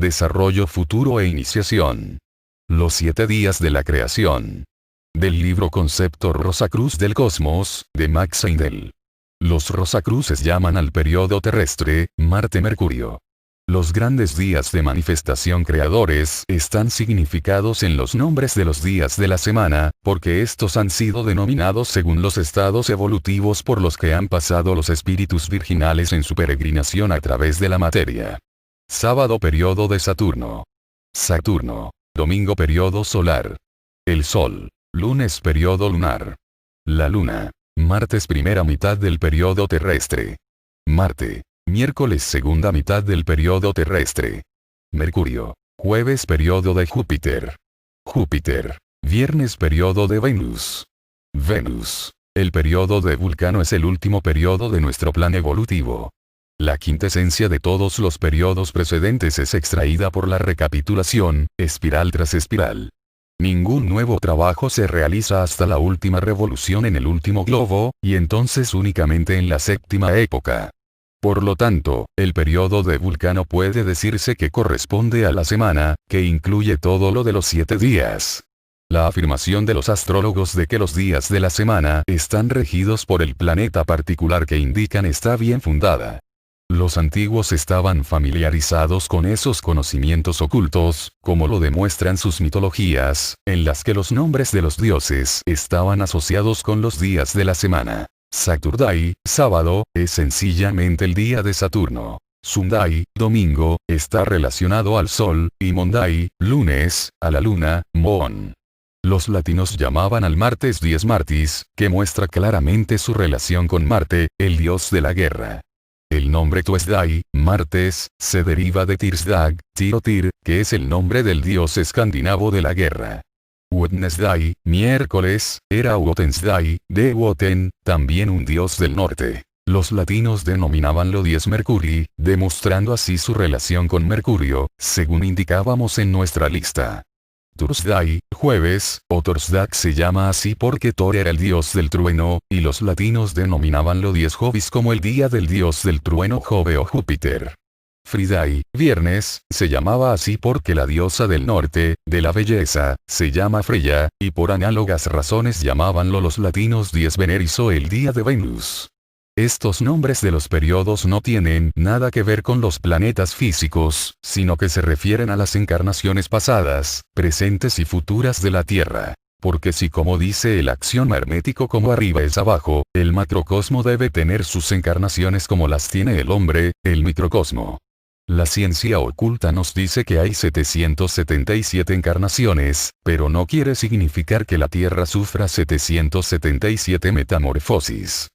desarrollo futuro e iniciación. Los 7 días de la creación. Del libro Concepto Rosacruz del Cosmos, de Max Heindel. Los Rosacruces llaman al periodo terrestre, Marte-Mercurio. Los grandes días de manifestación creadores están significados en los nombres de los días de la semana, porque estos han sido denominados según los estados evolutivos por los que han pasado los espíritus virginales en su peregrinación a través de la materia. Sábado, periodo de Saturno. Saturno. Domingo, periodo solar. El Sol. Lunes, periodo lunar. La Luna. Martes, primera mitad del periodo terrestre. Marte. Miércoles, segunda mitad del periodo terrestre. Mercurio. Jueves, periodo de Júpiter. Júpiter. Viernes, periodo de Venus. Venus. El periodo de Vulcano es el último periodo de nuestro plan evolutivo. La quintesencia de todos los periodos precedentes es extraída por la recapitulación, espiral tras espiral. Ningún nuevo trabajo se realiza hasta la última revolución en el último globo, y entonces únicamente en la séptima época. Por lo tanto, el periodo de Vulcano puede decirse que corresponde a la semana, que incluye todo lo de los 7 días. La afirmación de los astrólogos de que los días de la semana están regidos por el planeta particular que indican está bien fundada. Los antiguos estaban familiarizados con esos conocimientos ocultos, como lo demuestran sus mitologías, en las que los nombres de los dioses estaban asociados con los días de la semana. Saturday, sábado, es sencillamente el día de Saturno. Sunday, domingo, está relacionado al Sol, y Monday, lunes, a la Luna, Mon. Los latinos llamaban al martes dies Martis, que muestra claramente su relación con Marte, el dios de la guerra. El nombre Tuesday, martes, se deriva de Tirsdag, Tirotir, que es el nombre del dios escandinavo de la guerra. Wednesday, miércoles, era Wotensday, de Woten, también un dios del norte. Los latinos denominabanlo dies Mercurii, demostrando así su relación con Mercurio, según indicábamos en nuestra lista. Thursday, jueves, o Torsdag se llama así porque Thor era el dios del trueno, y los latinos denominabanlo dies Jovis como el día del dios del trueno Jove o Júpiter. Friday, viernes, se llamaba así porque la diosa del norte, de la belleza, se llama Freya, y por análogas razones llamábanlo los latinos dies Veneris o el día de Venus. Estos nombres de los periodos no tienen nada que ver con los planetas físicos, sino que se refieren a las encarnaciones pasadas, presentes y futuras de la Tierra. Porque si como dice el axioma hermético como arriba es abajo, el macrocosmo debe tener sus encarnaciones como las tiene el hombre, el microcosmo. La ciencia oculta nos dice que hay 777 encarnaciones, pero no quiere significar que la Tierra sufra 777 metamorfosis.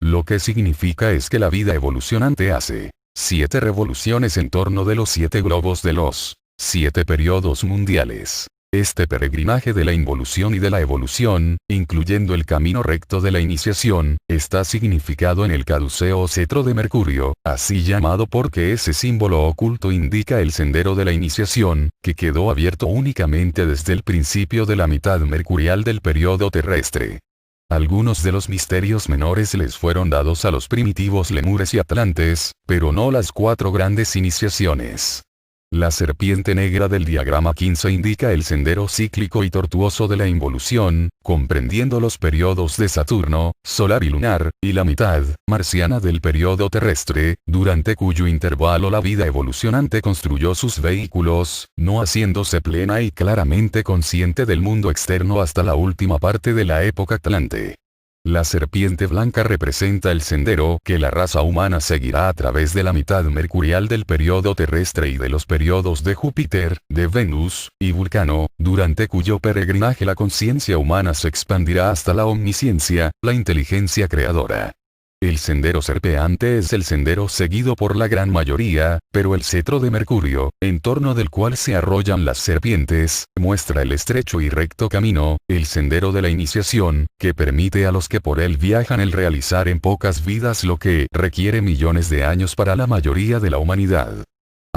Lo que significa es que la vida evolucionante hace 7 revoluciones en torno de los 7 globos de los 7 periodos mundiales. Este peregrinaje de la involución y de la evolución, incluyendo el camino recto de la iniciación, está significado en el caduceo o cetro de Mercurio, así llamado porque ese símbolo oculto indica el sendero de la iniciación, que quedó abierto únicamente desde el principio de la mitad mercurial del periodo terrestre. Algunos de los misterios menores les fueron dados a los primitivos lemures y atlantes, pero no las 4 grandes iniciaciones. La serpiente negra del diagrama 15 indica el sendero cíclico y tortuoso de la involución, comprendiendo los periodos de Saturno, solar y lunar, y la mitad, marciana del periodo terrestre, durante cuyo intervalo la vida evolucionante construyó sus vehículos, no haciéndose plena y claramente consciente del mundo externo hasta la última parte de la época Atlante. La serpiente blanca representa el sendero que la raza humana seguirá a través de la mitad mercurial del periodo terrestre y de los periodos de Júpiter, de Venus, y Vulcano, durante cuyo peregrinaje la conciencia humana se expandirá hasta la omnisciencia, la inteligencia creadora. El sendero serpeante es el sendero seguido por la gran mayoría, pero el cetro de Mercurio, en torno del cual se arrollan las serpientes, muestra el estrecho y recto camino, el sendero de la iniciación, que permite a los que por él viajan el realizar en pocas vidas lo que requiere millones de años para la mayoría de la humanidad.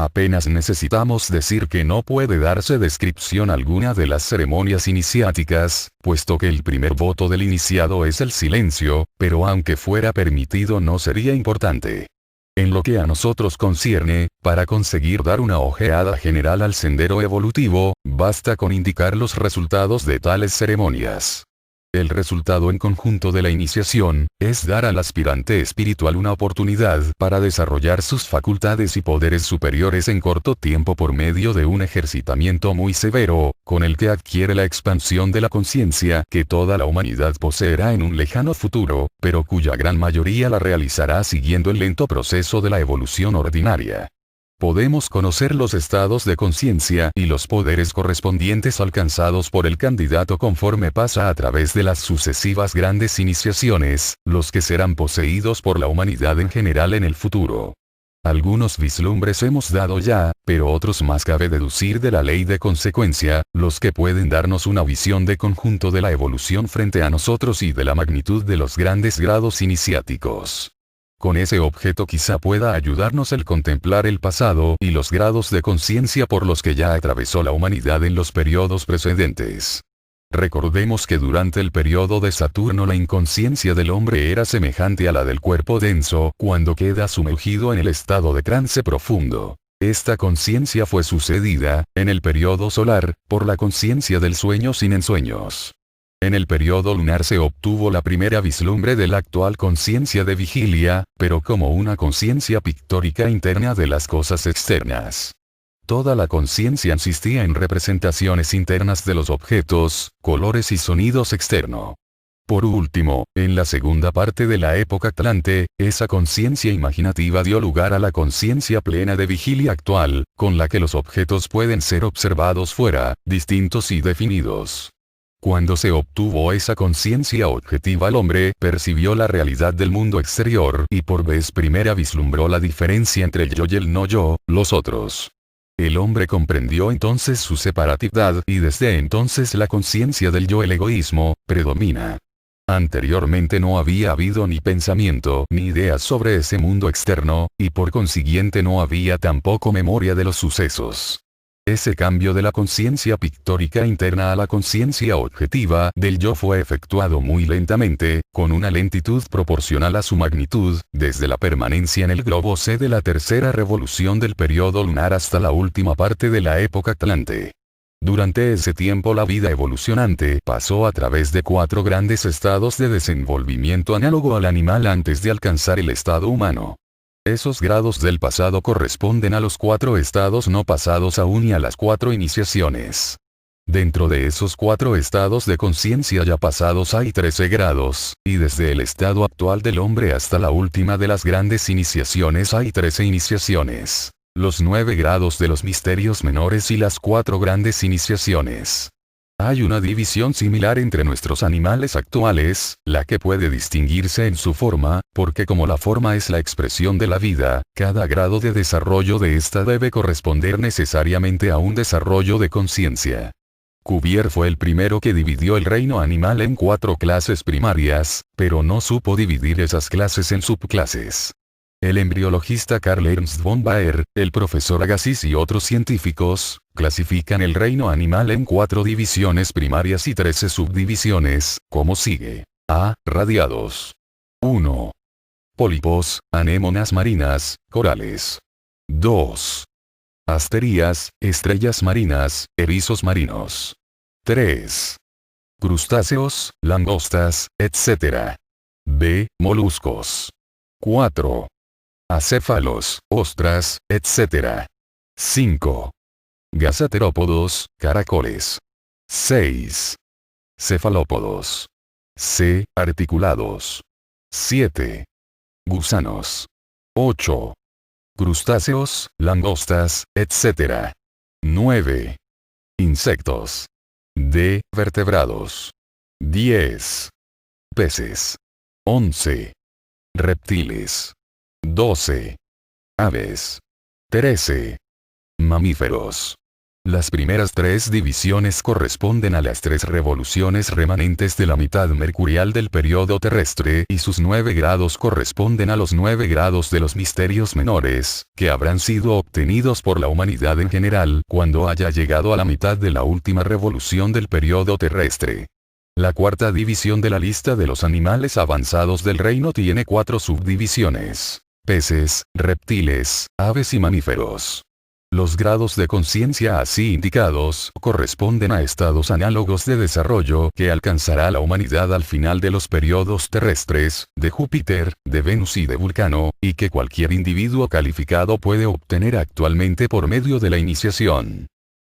Apenas necesitamos decir que no puede darse descripción alguna de las ceremonias iniciáticas, puesto que el primer voto del iniciado es el silencio, pero aunque fuera permitido no sería importante. En lo que a nosotros concierne, para conseguir dar una ojeada general al sendero evolutivo, basta con indicar los resultados de tales ceremonias. El resultado en conjunto de la iniciación, es dar al aspirante espiritual una oportunidad para desarrollar sus facultades y poderes superiores en corto tiempo por medio de un ejercitamiento muy severo, con el que adquiere la expansión de la conciencia que toda la humanidad poseerá en un lejano futuro, pero cuya gran mayoría la realizará siguiendo el lento proceso de la evolución ordinaria. Podemos conocer los estados de conciencia y los poderes correspondientes alcanzados por el candidato conforme pasa a través de las sucesivas grandes iniciaciones, los que serán poseídos por la humanidad en general en el futuro. Algunos vislumbres hemos dado ya, pero otros más cabe deducir de la ley de consecuencia, los que pueden darnos una visión de conjunto de la evolución frente a nosotros y de la magnitud de los grandes grados iniciáticos. Con ese objeto quizá pueda ayudarnos el contemplar el pasado y los grados de conciencia por los que ya atravesó la humanidad en los periodos precedentes. Recordemos que durante el periodo de Saturno la inconsciencia del hombre era semejante a la del cuerpo denso cuando queda sumergido en el estado de trance profundo. Esta conciencia fue sucedida, en el periodo solar, por la conciencia del sueño sin ensueños. En el periodo lunar se obtuvo la primera vislumbre de la actual conciencia de vigilia, pero como una conciencia pictórica interna de las cosas externas. Toda la conciencia insistía en representaciones internas de los objetos, colores y sonidos externos. Por último, en la segunda parte de la época Atlante, esa conciencia imaginativa dio lugar a la conciencia plena de vigilia actual, con la que los objetos pueden ser observados fuera, distintos y definidos. Cuando se obtuvo esa conciencia objetiva, el hombre percibió la realidad del mundo exterior y por vez primera vislumbró la diferencia entre el yo y el no yo, los otros. El hombre comprendió entonces su separatividad y desde entonces la conciencia del yo, el egoísmo, predomina. Anteriormente no había habido ni pensamiento ni ideas sobre ese mundo externo, y por consiguiente no había tampoco memoria de los sucesos. Ese cambio de la conciencia pictórica interna a la conciencia objetiva del yo fue efectuado muy lentamente, con una lentitud proporcional a su magnitud, desde la permanencia en el globo C de la tercera revolución del periodo lunar hasta la última parte de la época Atlante. Durante ese tiempo la vida evolucionante pasó a través de 4 grandes estados de desenvolvimiento análogo al animal antes de alcanzar el estado humano. Esos grados del pasado corresponden a los 4 estados no pasados aún y a las 4 iniciaciones. Dentro de esos 4 estados de conciencia ya pasados hay 13 grados, y desde el estado actual del hombre hasta la última de las grandes iniciaciones hay 13 iniciaciones, los 9 grados de los misterios menores y las 4 grandes iniciaciones. Hay una división similar entre nuestros animales actuales, la que puede distinguirse en su forma, porque como la forma es la expresión de la vida, cada grado de desarrollo de ésta debe corresponder necesariamente a un desarrollo de conciencia. Cuvier fue el primero que dividió el reino animal en 4 clases primarias, pero no supo dividir esas clases en subclases. El embriologista Karl Ernst von Baer, el profesor Agassiz y otros científicos, clasifican el reino animal en 4 divisiones primarias y 13 subdivisiones, como sigue. A. Radiados. 1. Pólipos, anémonas marinas, corales. 2. Asterias, estrellas marinas, erizos marinos. 3. Crustáceos, langostas, etc. B. Moluscos. 4. Acéfalos, ostras, etc. 5. Gasterópodos, caracoles. 6. Cefalópodos. C. Articulados. 7. Gusanos. 8. Crustáceos, langostas, etc. 9. Insectos. D. Vertebrados. 10. Peces. 11. Reptiles. 12. Aves. 13. Mamíferos. Las primeras 3 divisiones corresponden a las 3 revoluciones remanentes de la mitad mercurial del periodo terrestre y sus 9 grados corresponden a los 9 grados de los misterios menores, que habrán sido obtenidos por la humanidad en general cuando haya llegado a la mitad de la última revolución del periodo terrestre. La cuarta división de la lista de los animales avanzados del reino tiene 4 subdivisiones. peces, reptiles, aves y mamíferos. Los grados de conciencia así indicados corresponden a estados análogos de desarrollo que alcanzará la humanidad al final de los periodos terrestres, de Júpiter, de Venus y de Vulcano, y que cualquier individuo calificado puede obtener actualmente por medio de la iniciación.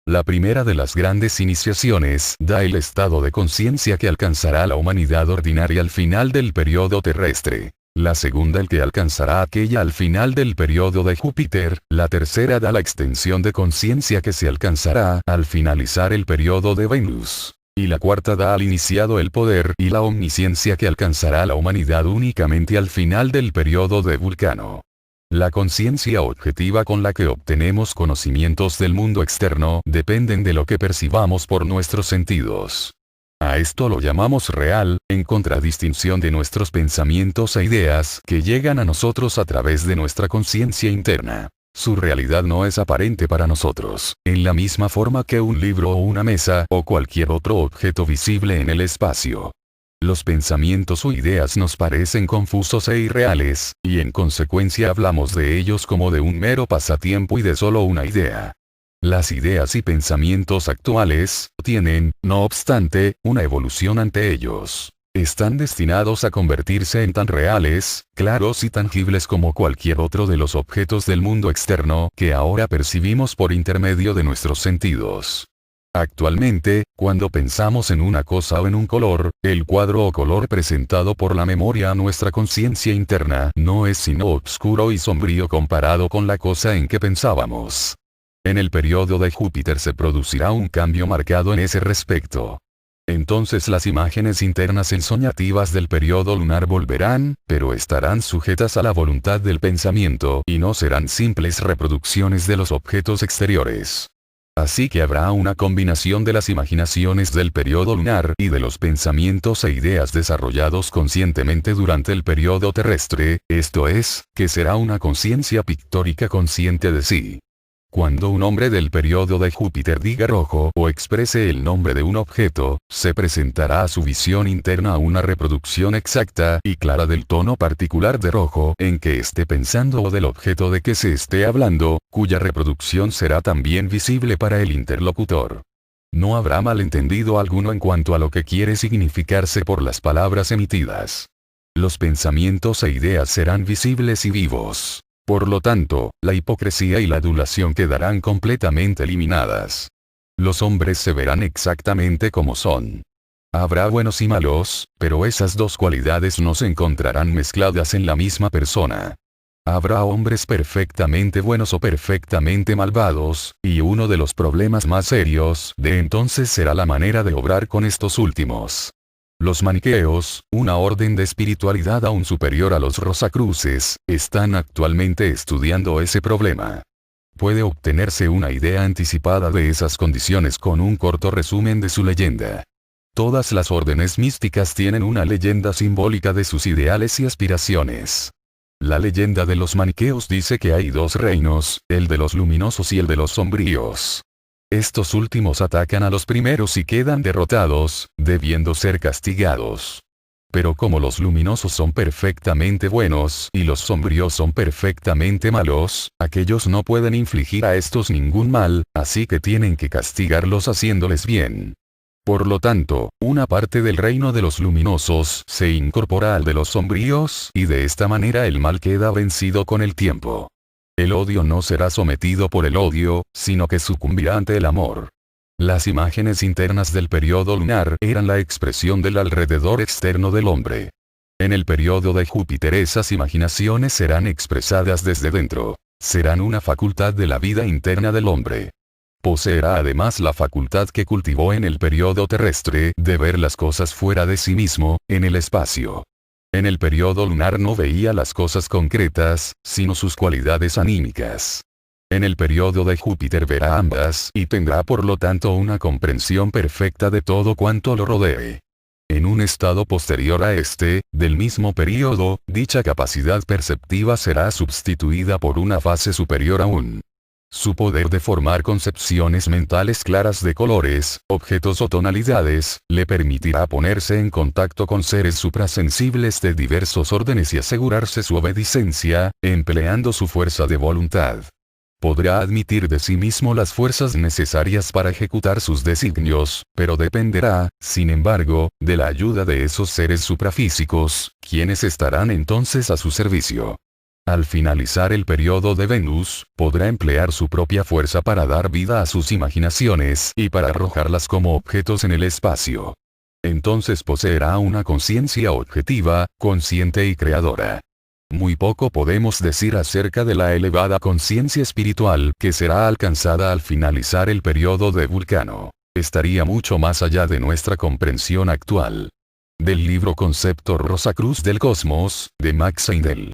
La primera de las grandes iniciaciones da el estado de conciencia que alcanzará la humanidad ordinaria al final del periodo terrestre. La segunda el que alcanzará aquella al final del periodo de Júpiter, la tercera da la extensión de conciencia que se alcanzará al finalizar el periodo de Venus. Y la cuarta da al iniciado el poder y la omnisciencia que alcanzará la humanidad únicamente al final del periodo de Vulcano. La conciencia objetiva con la que obtenemos conocimientos del mundo externo dependen de lo que percibamos por nuestros sentidos. A esto lo llamamos real, en contradistinción de nuestros pensamientos e ideas que llegan a nosotros a través de nuestra conciencia interna. Su realidad no es aparente para nosotros, en la misma forma que un libro o una mesa o cualquier otro objeto visible en el espacio. Los pensamientos o ideas nos parecen confusos e irreales, y en consecuencia hablamos de ellos como de un mero pasatiempo y de solo una idea. Las ideas y pensamientos actuales tienen, no obstante, una evolución ante ellos. Están destinados a convertirse en tan reales, claros y tangibles como cualquier otro de los objetos del mundo externo que ahora percibimos por intermedio de nuestros sentidos. Actualmente, cuando pensamos en una cosa o en un color, el cuadro o color presentado por la memoria a nuestra conciencia interna no es sino oscuro y sombrío comparado con la cosa en que pensábamos. En el periodo de Júpiter se producirá un cambio marcado en ese respecto. Entonces las imágenes internas ensoñativas del periodo lunar volverán, pero estarán sujetas a la voluntad del pensamiento y no serán simples reproducciones de los objetos exteriores. Así que habrá una combinación de las imaginaciones del periodo lunar y de los pensamientos e ideas desarrollados conscientemente durante el periodo terrestre, esto es, que será una conciencia pictórica consciente de sí. Cuando un hombre del periodo de Júpiter diga rojo o exprese el nombre de un objeto, se presentará a su visión interna una reproducción exacta y clara del tono particular de rojo en que esté pensando o del objeto de que se esté hablando, cuya reproducción será también visible para el interlocutor. No habrá malentendido alguno en cuanto a lo que quiere significarse por las palabras emitidas. Los pensamientos e ideas serán visibles y vivos. Por lo tanto, la hipocresía y la adulación quedarán completamente eliminadas. Los hombres se verán exactamente como son. Habrá buenos y malos, pero esas dos cualidades no se encontrarán mezcladas en la misma persona. Habrá hombres perfectamente buenos o perfectamente malvados, y uno de los problemas más serios de entonces será la manera de obrar con estos últimos. Los maniqueos, una orden de espiritualidad aún superior a los rosacruces, están actualmente estudiando ese problema. Puede obtenerse una idea anticipada de esas condiciones con un corto resumen de su leyenda. Todas las órdenes místicas tienen una leyenda simbólica de sus ideales y aspiraciones. La leyenda de los maniqueos dice que hay dos reinos, el de los luminosos y el de los sombríos. Estos últimos atacan a los primeros y quedan derrotados, debiendo ser castigados. Pero como los luminosos son perfectamente buenos y los sombríos son perfectamente malos, aquellos no pueden infligir a estos ningún mal, así que tienen que castigarlos haciéndoles bien. Por lo tanto, una parte del reino de los luminosos se incorpora al de los sombríos y de esta manera el mal queda vencido con el tiempo. El odio no será sometido por el odio, sino que sucumbirá ante el amor. Las imágenes internas del periodo lunar eran la expresión del alrededor externo del hombre. En el periodo de Júpiter esas imaginaciones serán expresadas desde dentro. Serán una facultad de la vida interna del hombre. Poseerá además la facultad que cultivó en el periodo terrestre de ver las cosas fuera de sí mismo, en el espacio. En el periodo lunar no veía las cosas concretas, sino sus cualidades anímicas. En el periodo de Júpiter verá ambas y tendrá por lo tanto una comprensión perfecta de todo cuanto lo rodee. En un estado posterior a este, del mismo periodo, dicha capacidad perceptiva será sustituida por una fase superior aún. Su poder de formar concepciones mentales claras de colores, objetos o tonalidades, le permitirá ponerse en contacto con seres suprasensibles de diversos órdenes y asegurarse su obediencia, empleando su fuerza de voluntad. Podrá admitir de sí mismo las fuerzas necesarias para ejecutar sus designios, pero dependerá, sin embargo, de la ayuda de esos seres suprafísicos, quienes estarán entonces a su servicio. Al finalizar el periodo de Venus, podrá emplear su propia fuerza para dar vida a sus imaginaciones y para arrojarlas como objetos en el espacio. Entonces poseerá una conciencia objetiva, consciente y creadora. Muy poco podemos decir acerca de la elevada conciencia espiritual que será alcanzada al finalizar el periodo de Vulcano. Estaría mucho más allá de nuestra comprensión actual. Del libro Concepto Rosacruz del Cosmos, de Max Heindel.